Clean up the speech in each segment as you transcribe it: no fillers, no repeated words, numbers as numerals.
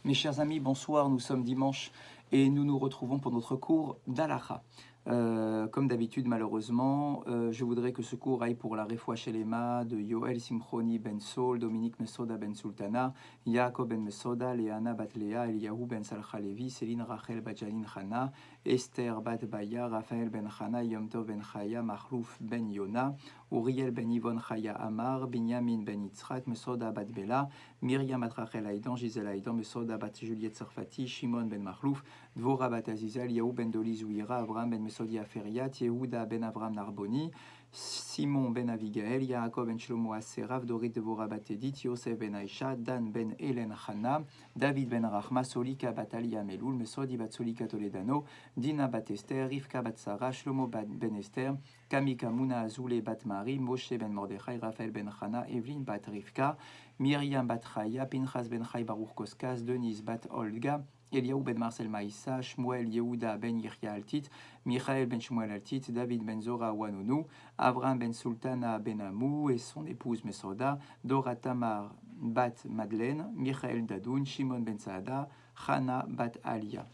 Mes chers amis, bonsoir, nous sommes dimanche et nous nous retrouvons pour notre cours d'Halacha. Comme d'habitude, malheureusement, je voudrais que ce cours aille pour la Refoua Shelema de Yoel Simchoni ben Sol, Dominique Mesoda ben Sultana, Yaakov ben Mesoda, Leana bat Lea, Eliyahu ben Salcha Levi, Céline Rachel bat Janine Chana, Esther bat Baya, Raphaël ben Chana, Yom Tov ben Chaya, Machlouf ben Yona, Uriel ben Yvon Chaya Amar, Binyamin ben Yitzhak, Mesoda bat Bela, Myriam bat Rachel Aïdan, Gisèle Aïdan, Mesoda bat Juliette Sarfati, Shimon ben Machlouf, Dvora bat Azizel, Yahu ben Doli Zouira, Abraham ben Mesodia Feriat, Yehuda ben Avram Narboni, Simon ben Avigael, Yaakov ben Shlomo Aserav, Dorit Dvora bat Edith, Yosef ben Aisha, Dan ben Hélène Chana, David ben Rachma, Solika bat Alia Meloul, Mesodi bat Solika Toledano, Dina bat Esther, Rivka bat Sarah, Shlomo ben Esther, Kamika Muna Azoulé bat Marie, Moshe ben Mordechai, Raphaël ben Chana, Evelyn bat Rivka, Myriam bat Chaya, Pinchas ben Chai Baruch Koskas, Denise bat Olga, Eliaou ben Marcel Maïssa, Shmuel Yehuda ben Yirya Altit, Michael ben Shmuel Altit, David ben Zora Wanounou, Avram ben Sultana ben Amou et son épouse Mesoda, Dora Tamar bat Madeleine, Michael Dadoun, Shimon ben Saada, Chana bat Alia.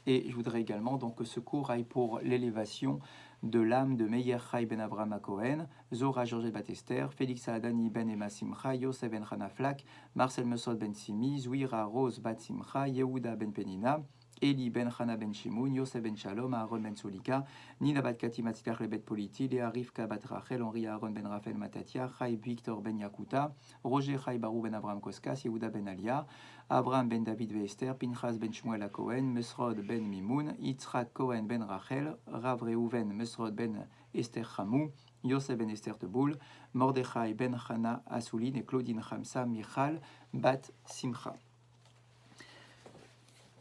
Et je voudrais également donc que ce cours aille pour l'élévation de l'âme de Meir Chai ben Avraham à Cohen, Zora Georgette Batester, Félix Adani ben Emma Simcha, Yosef ben Hana Flak, Marcel Mesod ben Simi, Zouira Rose bat Simcha, Yehuda ben Penina, Eli ben Hana ben Shimoun, Yosef ben Shalom, Aaron ben Solika, Nina bat Kati Matzilach Lebet Politi, Léa Rivka bat Rachel, Henri Aaron ben Raphaël Matatia, Chai Victor ben Yakuta, Roger Chai Barou ben Abraham Koskas, Yehuda ben Alia, Abraham ben David Vester, Pinchas ben Shmuel à Cohen, Mesrod ben Mimoun, Yitzhak Cohen ben Rachel, Rav Reuven Mesrod ben Esther Hamou, Yosef ben Esther Teboul, Mordechai ben Chana Asoulin et Claudine Hamsa Michal bat Simcha.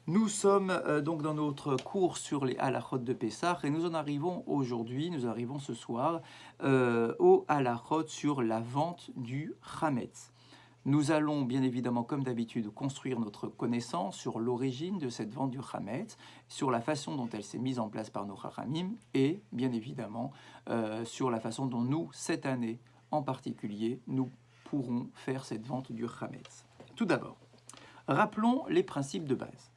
Nous sommes donc dans notre cours sur les halachot de Pessah et nous en arrivons aujourd'hui, nous arrivons ce soir au halachot sur la vente du chametz. Nous allons bien évidemment, comme d'habitude, construire notre connaissance sur l'origine de cette vente du chametz, sur la façon dont elle s'est mise en place par nos chachamim et bien évidemment sur la façon dont nous, cette année en particulier, nous pourrons faire cette vente du chametz. Tout d'abord, rappelons les principes de base.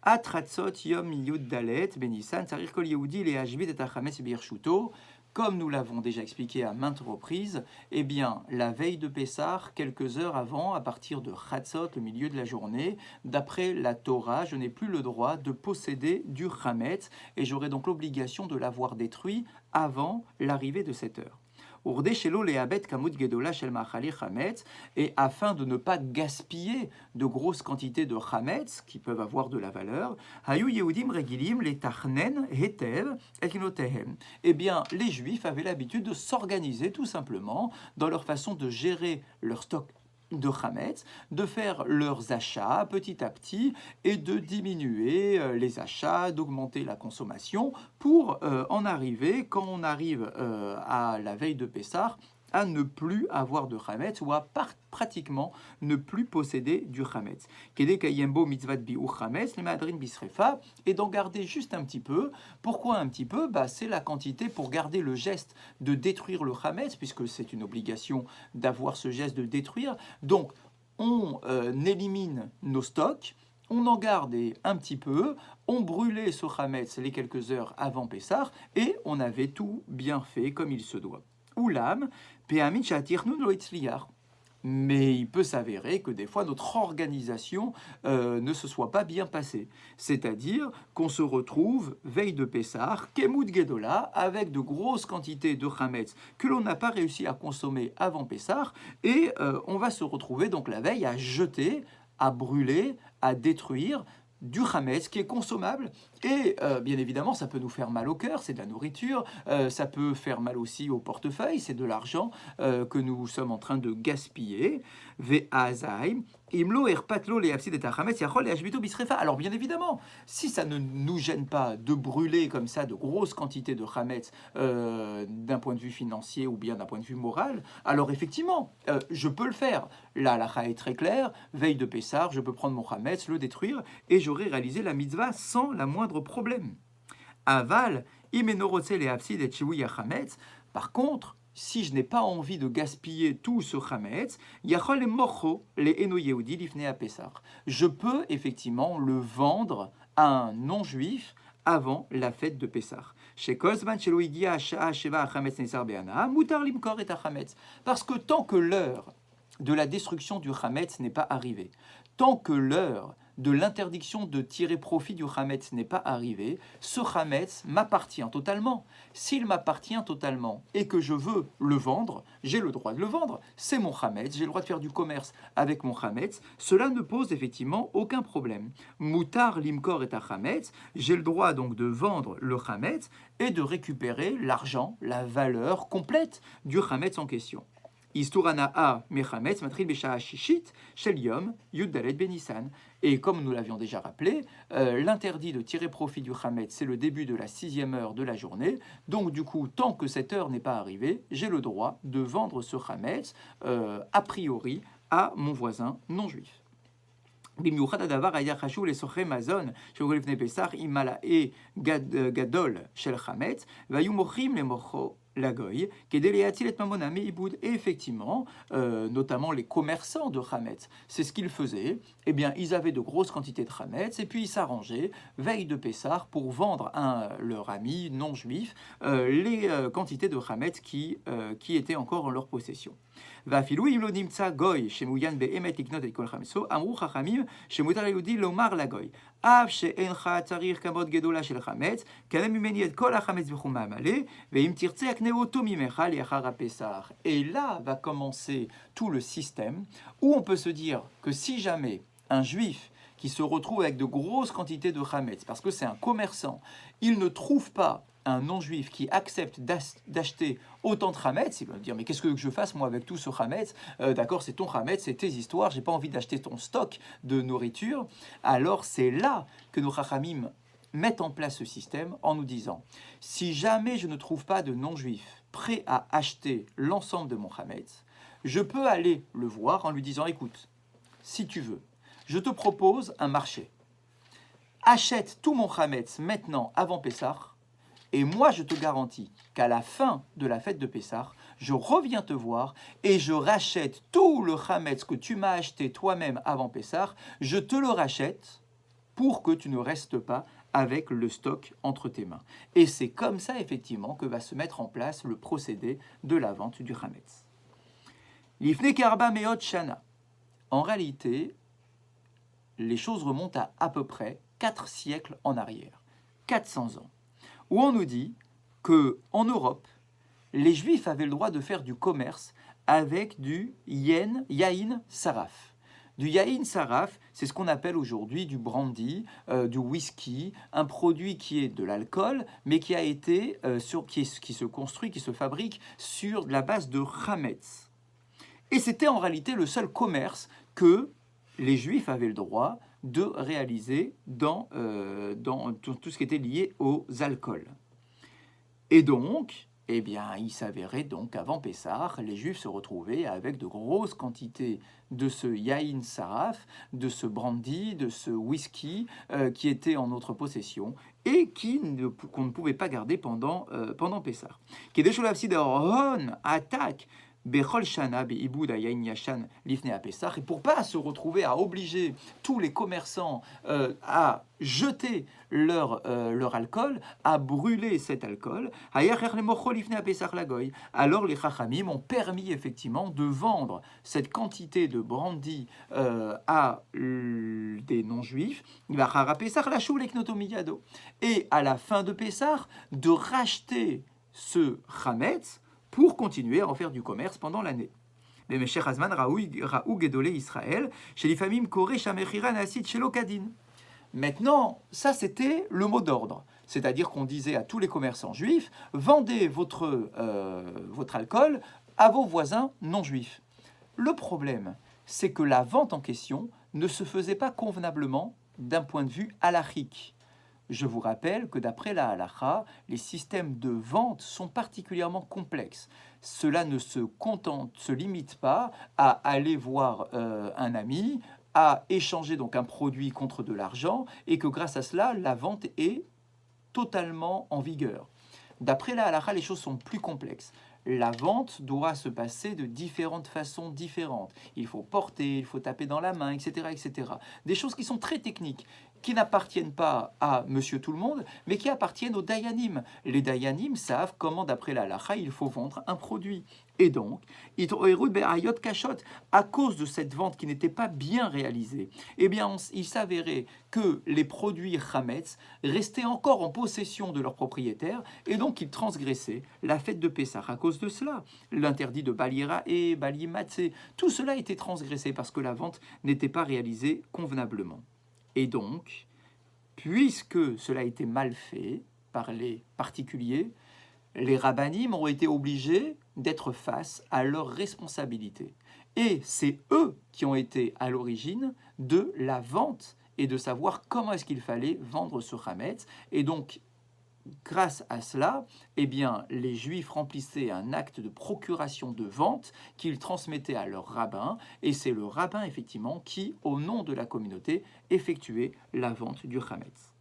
Atratzot yom yud dalet benissan sarir kol yehudi le hashbit et hachametz birshuto. Comme nous l'avons déjà expliqué à maintes reprises, eh bien, la veille de Pessah, quelques heures avant, à partir de Chatzot, le milieu de la journée, d'après la Torah, je n'ai plus le droit de posséder du chametz et j'aurai donc l'obligation de l'avoir détruit avant l'arrivée de cette heure. Et afin de ne pas gaspiller de grosses quantités de chametz qui peuvent avoir de la valeur, eh bien, les Juifs avaient l'habitude de s'organiser tout simplement dans leur façon de gérer leur stock de chametz, de faire leurs achats petit à petit et de diminuer les achats, d'augmenter la consommation pour en arriver, quand on arrive à la veille de Pessah, à ne plus avoir de chametz ou à pratiquement ne plus posséder du chametz. Et d'en garder juste un petit peu. Pourquoi un petit peu? C'est la quantité pour garder le geste de détruire le chametz, puisque c'est une obligation d'avoir ce geste de détruire. Donc, on élimine nos stocks, on en gardait un petit peu, on brûlait ce chametz les quelques heures avant Pessah, et on avait tout bien fait comme il se doit. Oulam, mais il peut s'avérer que des fois notre organisation ne se soit pas bien passée. C'est-à-dire qu'on se retrouve veille de Pessah, Kemut Gedola, avec de grosses quantités de chametz que l'on n'a pas réussi à consommer avant Pessah, et on va se retrouver donc la veille à jeter, à brûler, à détruire du chametz qui est consommable et bien évidemment ça peut nous faire mal au cœur, c'est de la nourriture, ça peut faire mal aussi au portefeuille, c'est de l'argent que nous sommes en train de gaspiller. Alors bien évidemment, si ça ne nous gêne pas de brûler comme ça de grosses quantités de chametz d'un point de vue financier ou bien d'un point de vue moral, alors effectivement, je peux le faire. La halakha est très claire, veille de Pessah, je peux prendre mon chametz, le détruire, et j'aurai réalisé la mitzvah sans la moindre problème. Aval, imenorotse le hafsid et chiouya chametz. Par contre, si je n'ai pas envie de gaspiller tout ce chametz, yachol le mocho le eno yehudi lifnei Pessah. Je peux effectivement le vendre à un non-juif avant la fête de Pessah. Parce que tant que l'heure de la destruction du chametz n'est pas arrivée, tant que l'heure de l'interdiction de tirer profit du chametz n'est pas arrivée, ce chametz m'appartient totalement. S'il m'appartient totalement et que je veux le vendre, j'ai le droit de le vendre. C'est mon chametz, j'ai le droit de faire du commerce avec mon chametz. Cela ne pose effectivement aucun problème. Moutar limkor et chametz, j'ai le droit donc de vendre le chametz et de récupérer l'argent, la valeur complète du chametz en question. Isturana'a mechametz matril besha'a shishit shel yom yud dalet benissan. Et comme nous l'avions déjà rappelé, l'interdit de tirer profit du chametz, c'est le début de la 6e heure de la journée. Donc du coup, tant que cette heure n'est pas arrivée, j'ai le droit de vendre ce chametz a priori à mon voisin non juif. במיוחד הדבר היה חשוב לסוחרי מזון שהיו לפני פסח עם מלאי גדול של חמץ והיו מוכרים למוכרו לגוי כדי להציל את ממונם מעיבוד. Et effectivement, notamment les commerçants de chametz, c'est ce qu'ils faisaient. Eh bien, ils avaient de grosses quantités de chametz et puis ils s'arrangeaient veille de Pessah pour vendre à leur ami non juif les quantités de chametz qui étaient encore en leur possession. ואפילו אם לא נמצא גוי שמעוין באמת לקנות את כל חמצו, אמרו חכמים שמותר ליהודי לומר לגוי, אף שאינך צריך כמות גדולה של חמץ, קנה ממני את כל החמץ בחומה מלא, ואם תרצה יקנה אותו ממך לאחר הפסח. Et là va commencer tout le système où on peut se dire que si jamais un juif qui se retrouve avec de grosses quantités de chametz, parce que c'est un commerçant, il ne trouve pas un non-juif qui accepte d'acheter autant de chametz, il va me dire mais qu'est-ce que je fasse moi avec tout ce chametz, d'accord, c'est ton chametz, c'est tes histoires, j'ai pas envie d'acheter ton stock de nourriture. Alors c'est là que nos chachamim mettent en place ce système en nous disant si jamais je ne trouve pas de non-juif prêt à acheter l'ensemble de mon chametz, je peux aller le voir en lui disant écoute, si tu veux, je te propose un marché. Achète tout mon chametz maintenant avant Pessah. Et moi, je te garantis qu'à la fin de la fête de Pessah, je reviens te voir et je rachète tout le chametz que tu m'as acheté toi-même avant Pessah. Je te le rachète pour que tu ne restes pas avec le stock entre tes mains. Et c'est comme ça, effectivement, que va se mettre en place le procédé de la vente du chametz. Lifnei karba meot shana. En réalité, les choses remontent à peu près 4 siècles en arrière, 400 ans. Où on nous dit qu'en Europe, les Juifs avaient le droit de faire du commerce avec du yain saraf. Du yain saraf, c'est ce qu'on appelle aujourd'hui du brandy, du whisky, un produit qui est de l'alcool, mais qui a été qui se construit, qui se fabrique sur la base de chametz. Et c'était en réalité le seul commerce que les Juifs avaient le droit de réaliser dans tout ce qui était lié aux alcools. Et donc, eh bien, il s'avérait donc qu'avant Pessah, les Juifs se retrouvaient avec de grosses quantités de ce yain saraf, de ce brandy, de ce whisky qui était en notre possession et qu'on ne pouvait pas garder pendant Pessah. Et pour pas se retrouver à obliger tous les commerçants à jeter leur alcool, à brûler cet alcool, alors les chachamim ont permis effectivement de vendre cette quantité de brandy à des non-juifs, et à la fin de Pessah, de racheter ce chametz pour continuer à en faire du commerce pendant l'année. Maintenant, ça c'était le mot d'ordre. C'est-à-dire qu'on disait à tous les commerçants juifs, vendez votre alcool à vos voisins non juifs. Le problème, c'est que la vente en question ne se faisait pas convenablement d'un point de vue halachique. Je vous rappelle que d'après la halakha, les systèmes de vente sont particulièrement complexes. Cela ne se limite pas à aller voir un ami, à échanger donc un produit contre de l'argent, et que grâce à cela, la vente est totalement en vigueur. D'après la halakha, les choses sont plus complexes. la vente doit se passer de différentes façons différentes. Il faut porter, il faut taper dans la main, etc., etc. Des choses qui sont très techniques, qui n'appartiennent pas à Monsieur Tout-le-Monde, mais qui appartiennent aux Dayanim. Les Dayanim savent comment, d'après la halakha, il faut vendre un produit. Et donc, à cause de cette vente qui n'était pas bien réalisée, eh bien, il s'avérait que les produits Chametz restaient encore en possession de leurs propriétaires, et donc ils transgressaient la fête de Pessah. À cause de cela, l'interdit de Balira et Balimatse, tout cela était transgressé parce que la vente n'était pas réalisée convenablement. Et donc, puisque cela a été mal fait par les particuliers, les rabbinim ont été obligés d'être face à leurs responsabilités. Et c'est eux qui ont été à l'origine de la vente et de savoir comment est-ce qu'il fallait vendre ce chametz. Et donc, grâce à cela, eh bien, les Juifs remplissaient un acte de procuration de vente qu'ils transmettaient à leur rabbin, et c'est le rabbin, effectivement, qui, au nom de la communauté, effectuait la vente du chametz.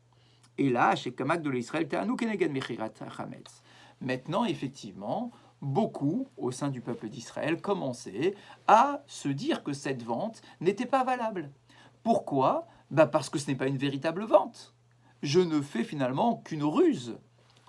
Et là, chez Kamak de l'Israël, Ta'anu Keneged Mechirat Chametz. Maintenant, effectivement, beaucoup, au sein du peuple d'Israël, commençaient à se dire que cette vente n'était pas valable. Pourquoi ? Parce que ce n'est pas une véritable vente. Je ne fais finalement qu'une ruse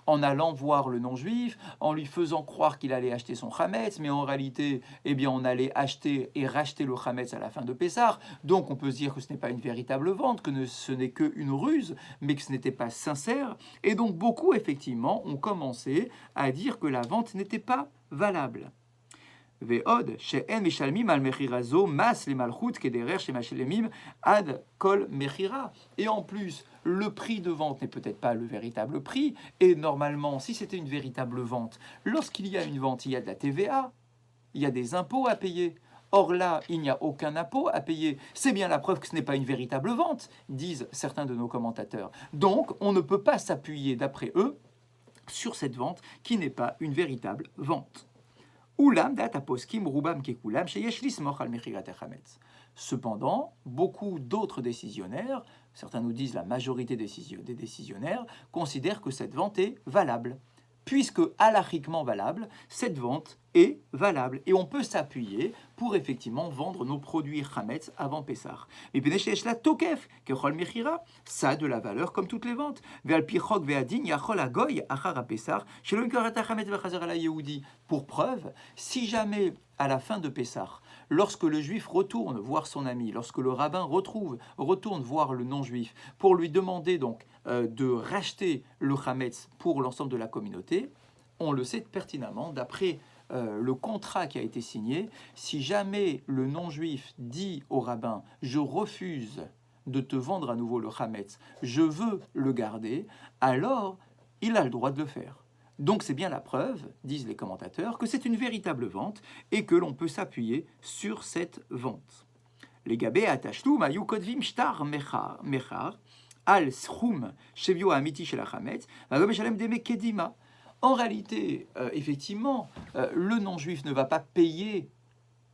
en allant voir le non-juif, en lui faisant croire qu'il allait acheter son chametz, mais en réalité, eh bien, on allait acheter et racheter le chametz à la fin de Pessah. Donc, on peut se dire que ce n'est pas une véritable vente, que ce n'est qu'une ruse, mais que ce n'était pas sincère. Et donc, beaucoup, effectivement, ont commencé à dire que la vente n'était pas valable. Ve'od, she'en mishalmim al mechirazo mas le malchut kederer she'mashelemim ad kol mechira. Et en plus, le prix de vente n'est peut-être pas le véritable prix. Et normalement, si c'était une véritable vente, lorsqu'il y a une vente, il y a de la TVA, il y a des impôts à payer. Or là, il n'y a aucun impôt à payer. C'est bien la preuve que ce n'est pas une véritable vente, disent certains de nos commentateurs. Donc, on ne peut pas s'appuyer, d'après eux, sur cette vente qui n'est pas une véritable vente. Cependant, beaucoup d'autres décisionnaires, certains nous disent la majorité des décisionnaires, considèrent que cette vente est valable. Puisque halachiquement valable, cette vente est valable. Et on peut s'appuyer pour effectivement vendre nos produits chametz avant Pessah. Mais la tokef, ça a de la valeur comme toutes les ventes. Pour preuve, si jamais à la fin de Pessah, lorsque le juif retourne voir son ami, lorsque le rabbin retourne voir le non-juif pour lui demander donc de racheter le chametz pour l'ensemble de la communauté, on le sait pertinemment, d'après le contrat qui a été signé, si jamais le non-juif dit au rabbin « je refuse de te vendre à nouveau le chametz, je veux le garder », alors il a le droit de le faire. Donc c'est bien la preuve, disent les commentateurs, que c'est une véritable vente et que l'on peut s'appuyer sur cette vente. Les gabé atashtum ayu kodvim shtar mechar al schum shevio amiti shel hachametz vagom shalem deme kedima. En réalité, effectivement, le non-juif ne va pas payer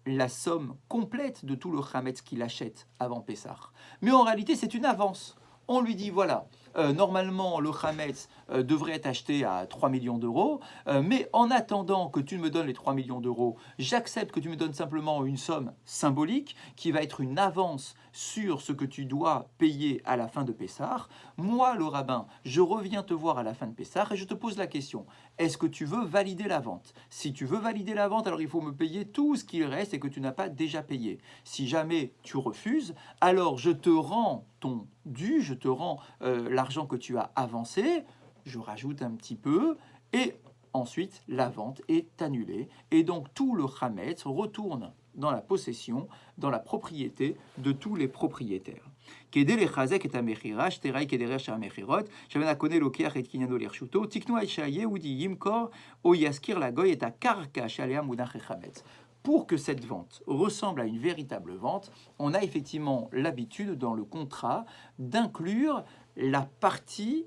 la somme complète de tout le chametz qu'il achète avant Pessah. Mais en réalité, c'est une avance. On lui dit, voilà, normalement, le chametz devrait être acheté à 3 millions d'euros, mais en attendant que tu me donnes les 3 millions d'euros, j'accepte que tu me donnes simplement une somme symbolique qui va être une avance sur ce que tu dois payer à la fin de Pessah. Moi, le rabbin, je reviens te voir à la fin de Pessah et je te pose la question, est-ce que tu veux valider la vente ? Si tu veux valider la vente, alors il faut me payer tout ce qu'il reste et que tu n'as pas déjà payé. Si jamais tu refuses, alors je te rends ton dû, je te rends l'argent que tu as avancé, je rajoute un petit peu, et ensuite la vente est annulée. Et donc tout le chametz retourne dans la possession, dans la propriété de tous les propriétaires. Kede lechazek et amechira, shterai kederer shel amechirot, shaven hakone lokeach et kinyano lirchuto, tiknu aisha yehudi yimkor, o yaskir lagoy et akarka shalea munach chametz. Pour que cette vente ressemble à une véritable vente, on a effectivement l'habitude dans le contrat d'inclure la partie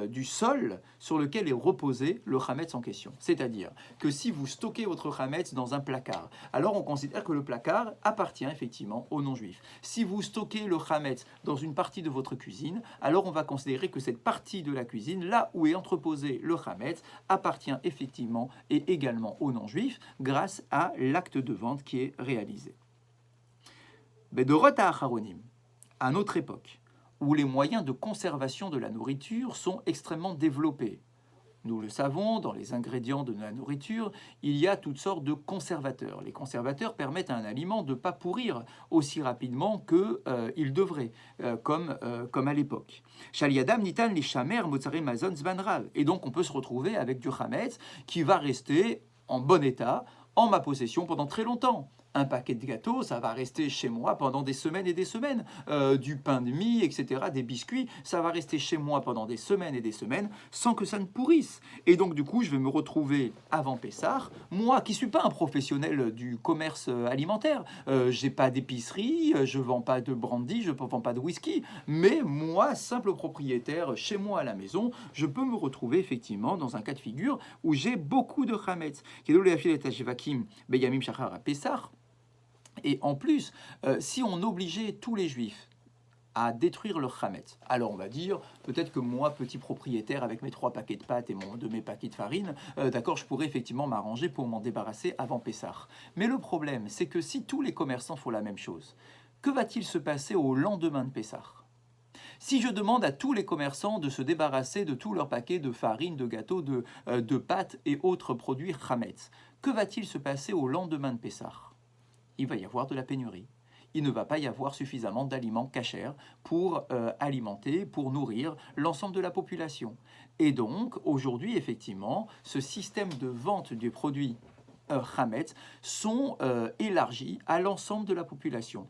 du sol sur lequel est reposé le chametz en question. C'est-à-dire que si vous stockez votre chametz dans un placard, alors on considère que le placard appartient effectivement aux non-juifs. Si vous stockez le chametz dans une partie de votre cuisine, alors on va considérer que cette partie de la cuisine, là où est entreposé le chametz, appartient effectivement et également aux non-juifs grâce à l'acte de vente qui est réalisé. Bedorot ha'acharonim, à notre époque, où les moyens de conservation de la nourriture sont extrêmement développés. Nous le savons, dans les ingrédients de la nourriture, il y a toutes sortes de conservateurs. Les conservateurs permettent à un aliment de ne pas pourrir aussi rapidement qu'il devrait, comme à l'époque. Shaliadam nitan li shamer motzare mazon zbanrav. Et donc on peut se retrouver avec du chametz qui va rester en bon état, en ma possession pendant très longtemps. Un paquet de gâteaux, ça va rester chez moi pendant des semaines et des semaines. Du pain de mie, etc., des biscuits, ça va rester chez moi pendant des semaines et des semaines sans que ça ne pourrisse. Et donc, du coup, je vais me retrouver avant Pessah, moi qui ne suis pas un professionnel du commerce alimentaire, je n'ai pas d'épicerie, je ne vends pas de brandy, je ne vends pas de whisky, mais moi, simple propriétaire, chez moi à la maison, je peux me retrouver effectivement dans un cas de figure où j'ai beaucoup de chametz. Et en plus, si on obligeait tous les juifs à détruire leur chametz, alors on va dire, peut-être que moi, petit propriétaire, avec mes 3 paquets de pâtes et mes paquets de farine, d'accord, je pourrais effectivement m'arranger pour m'en débarrasser avant Pessah. Mais le problème, c'est que si tous les commerçants font la même chose, que va-t-il se passer au lendemain de Pessah ? Si je demande à tous les commerçants de se débarrasser de tous leurs paquets de farine, de gâteaux, de pâtes et autres produits chametz, que va-t-il se passer au lendemain de Pessah ? Il va y avoir de la pénurie. Il ne va pas y avoir suffisamment d'aliments cachers pour alimenter, pour nourrir l'ensemble de la population. Et donc, aujourd'hui, effectivement, ce système de vente des produits chametz sont élargis à l'ensemble de la population,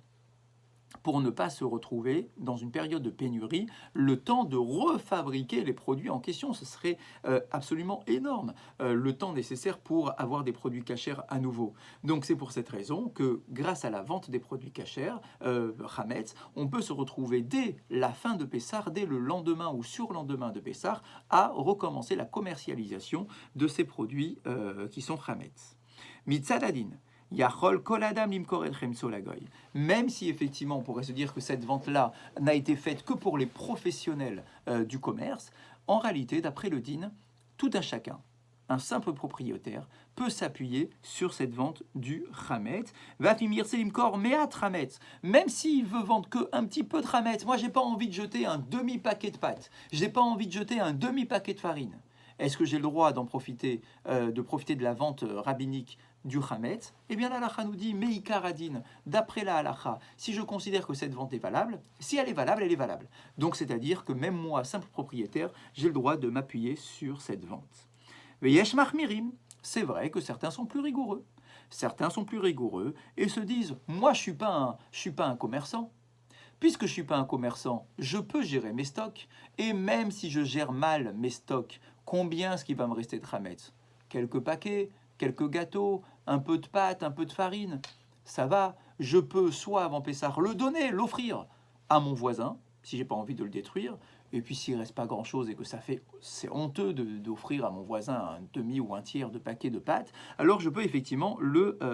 pour ne pas se retrouver dans une période de pénurie, le temps de refabriquer les produits en question. Ce serait absolument énorme, le temps nécessaire pour avoir des produits cachers à nouveau. Donc c'est pour cette raison que grâce à la vente des produits cachers, chametz, on peut se retrouver dès la fin de Pessah, dès le lendemain ou surlendemain de Pessah, à recommencer la commercialisation de ces produits qui sont chametz. Mitzadadin. Yachol kol adam limkor et chemso lagoy. Même si effectivement on pourrait se dire que cette vente-là n'a été faite que pour les professionnels du commerce, en réalité, d'après le din, tout un chacun, un simple propriétaire, peut s'appuyer sur cette vente du chametz. Va finir limkor meat chametz. Même s'il veut vendre que un petit peu de chametz, moi j'ai pas envie de jeter un demi-paquet de pâtes, j'ai pas envie de jeter un demi-paquet de farine. Est-ce que j'ai le droit d'en profiter, de profiter de la vente rabbinique du chametz? Eh bien, la halacha nous dit meikar adin. D'après la halacha, si je considère que cette vente est valable, si elle est valable, elle est valable. Donc, c'est-à-dire que même moi, simple propriétaire, j'ai le droit de m'appuyer sur cette vente. Veyesh machmirim. C'est vrai que certains sont plus rigoureux. Certains sont plus rigoureux et se disent moi, je suis pas un commerçant. Puisque je ne suis pas un commerçant, je peux gérer mes stocks. Et même si je gère mal mes stocks, combien est-ce qu'il va me rester de chametz? Quelques paquets, quelques gâteaux, un peu de pâte, un peu de farine. Ça va, je peux soit avant Pessah le donner, l'offrir à mon voisin, si j'ai pas envie de le détruire. Et puis s'il reste pas grand-chose et que c'est honteux d'offrir à mon voisin un demi ou un tiers de paquet de pâtes, alors je peux effectivement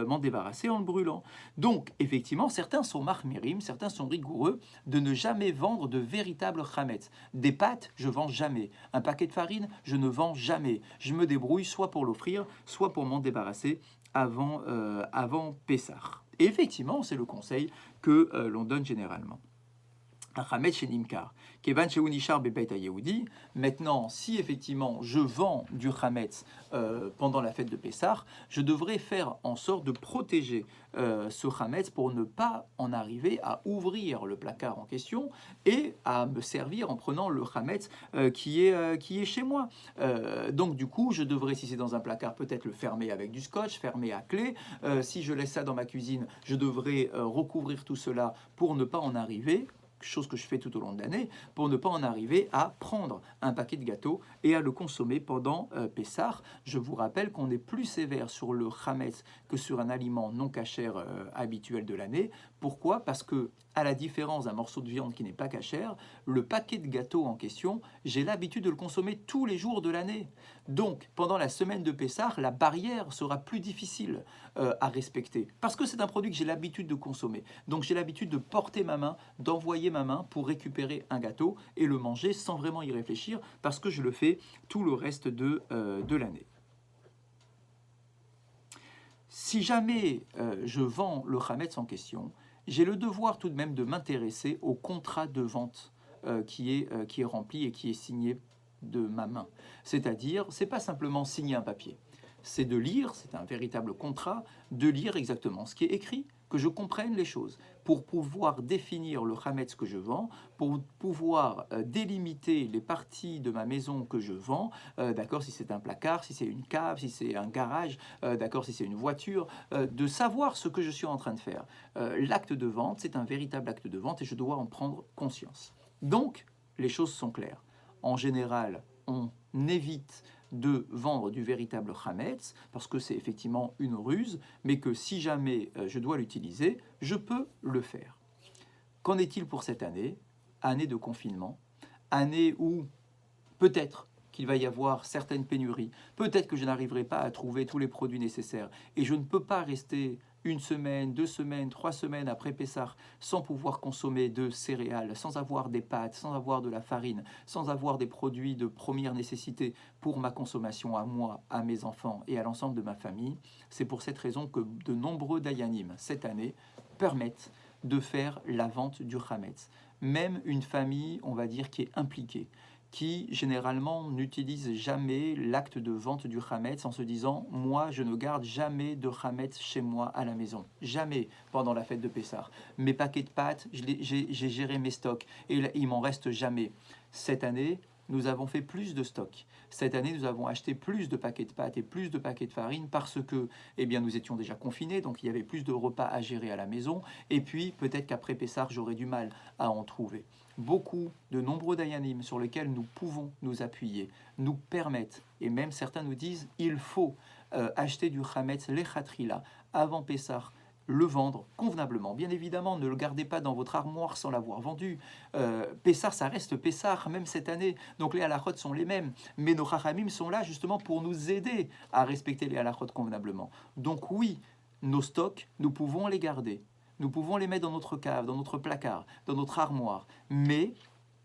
m'en débarrasser en le brûlant. Donc effectivement, certains sont marmirim, certains sont rigoureux de ne jamais vendre de véritables chametz. Des pâtes, je vends jamais. Un paquet de farine, je ne vends jamais. Je me débrouille soit pour l'offrir, soit pour m'en débarrasser avant Pessah. Et effectivement, c'est le conseil que l'on donne généralement. Maintenant, si effectivement je vends du chametz pendant la fête de Pessah, je devrais faire en sorte de protéger ce chametz pour ne pas en arriver à ouvrir le placard en question et à me servir en prenant le chametz qui est chez moi. Donc du coup, je devrais, si c'est dans un placard, peut-être le fermer avec du scotch, fermer à clé. Si je laisse ça dans ma cuisine, je devrais recouvrir tout cela pour ne pas en arriver, chose que je fais tout au long de l'année, pour ne pas en arriver à prendre un paquet de gâteaux et à le consommer pendant Pessah. Je vous rappelle qu'on est plus sévère sur le chametz que sur un aliment non cachère habituel de l'année. Pourquoi? Parce que, à la différence d'un morceau de viande qui n'est pas cachère, le paquet de gâteaux en question, j'ai l'habitude de le consommer tous les jours de l'année. Donc, pendant la semaine de Pessah, la barrière sera plus difficile à respecter. Parce que c'est un produit que j'ai l'habitude de consommer. Donc, j'ai l'habitude de porter ma main, d'envoyer ma main pour récupérer un gâteau et le manger sans vraiment y réfléchir, parce que je le fais tout le reste de l'année. Si jamais je vends le Hametz en question, j'ai le devoir tout de même de m'intéresser au contrat de vente qui est rempli et qui est signé de ma main. C'est-à-dire, c'est pas simplement signer un papier, c'est de lire, c'est un véritable contrat, de lire exactement ce qui est écrit, que je comprenne les choses, pour pouvoir définir le Hametz que je vends, pour pouvoir délimiter les parties de ma maison que je vends, d'accord, si c'est un placard, si c'est une cave, si c'est un garage, d'accord, si c'est une voiture, de savoir ce que je suis en train de faire. L'acte de vente, c'est un véritable acte de vente et je dois en prendre conscience. Donc, les choses sont claires. En général, on évite de vendre du véritable Hametz, parce que c'est effectivement une ruse, mais que si jamais je dois l'utiliser, je peux le faire. Qu'en est-il pour cette année? Année de confinement, année où peut-être qu'il va y avoir certaines pénuries, peut-être que je n'arriverai pas à trouver tous les produits nécessaires, et je ne peux pas rester une semaine, 2 semaines, 3 semaines après Pessah sans pouvoir consommer de céréales, sans avoir des pâtes, sans avoir de la farine, sans avoir des produits de première nécessité pour ma consommation à moi, à mes enfants et à l'ensemble de ma famille. C'est pour cette raison que de nombreux dayanim cette année permettent de faire la vente du Hametz. Même une famille, on va dire, qui est impliquée, qui généralement n'utilise jamais l'acte de vente du Hametz en se disant « moi, je ne garde jamais de Hametz chez moi à la maison. Jamais pendant la fête de Pessah. Mes paquets de pâtes, j'ai géré mes stocks et il m'en reste jamais. » Cette année, nous avons fait plus de stocks. Cette année, nous avons acheté plus de paquets de pâtes et plus de paquets de farine parce que, eh bien, nous étions déjà confinés, donc il y avait plus de repas à gérer à la maison. Et puis, peut-être qu'après Pessah, j'aurais du mal à en trouver. Beaucoup, de nombreux dayanim sur lesquels nous pouvons nous appuyer, nous permettent, et même certains nous disent, il faut acheter du Hametz lechatrila avant Pessah, le vendre convenablement. Bien évidemment, ne le gardez pas dans votre armoire sans l'avoir vendu. Pessah, ça reste Pessah, même cette année. Donc les halachot sont les mêmes. Mais nos chachamim sont là justement pour nous aider à respecter les halachot convenablement. Donc oui, nos stocks, nous pouvons les garder. Nous pouvons les mettre dans notre cave, dans notre placard, dans notre armoire. Mais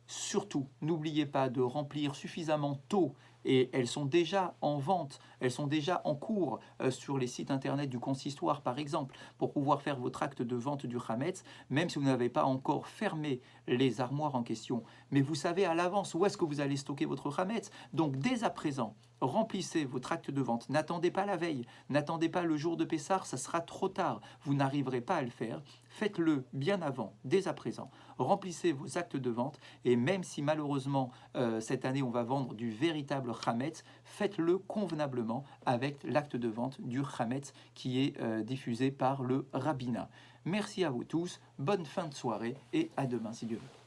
surtout, n'oubliez pas de remplir suffisamment tôt, et elles sont déjà en vente, elles sont déjà en cours sur les sites internet du consistoire par exemple, pour pouvoir faire votre acte de vente du Hametz, même si vous n'avez pas encore fermé les armoires en question. Mais vous savez à l'avance où est-ce que vous allez stocker votre Hametz. Donc dès à présent, remplissez votre acte de vente. N'attendez pas la veille, n'attendez pas le jour de Pessah, ça sera trop tard. Vous n'arriverez pas à le faire. Faites-le bien avant, dès à présent. Remplissez vos actes de vente et même si malheureusement cette année on va vendre du véritable Hametz, faites-le convenablement avec l'acte de vente du Hametz qui est diffusé par le rabbinat. Merci à vous tous, bonne fin de soirée et à demain si Dieu veut.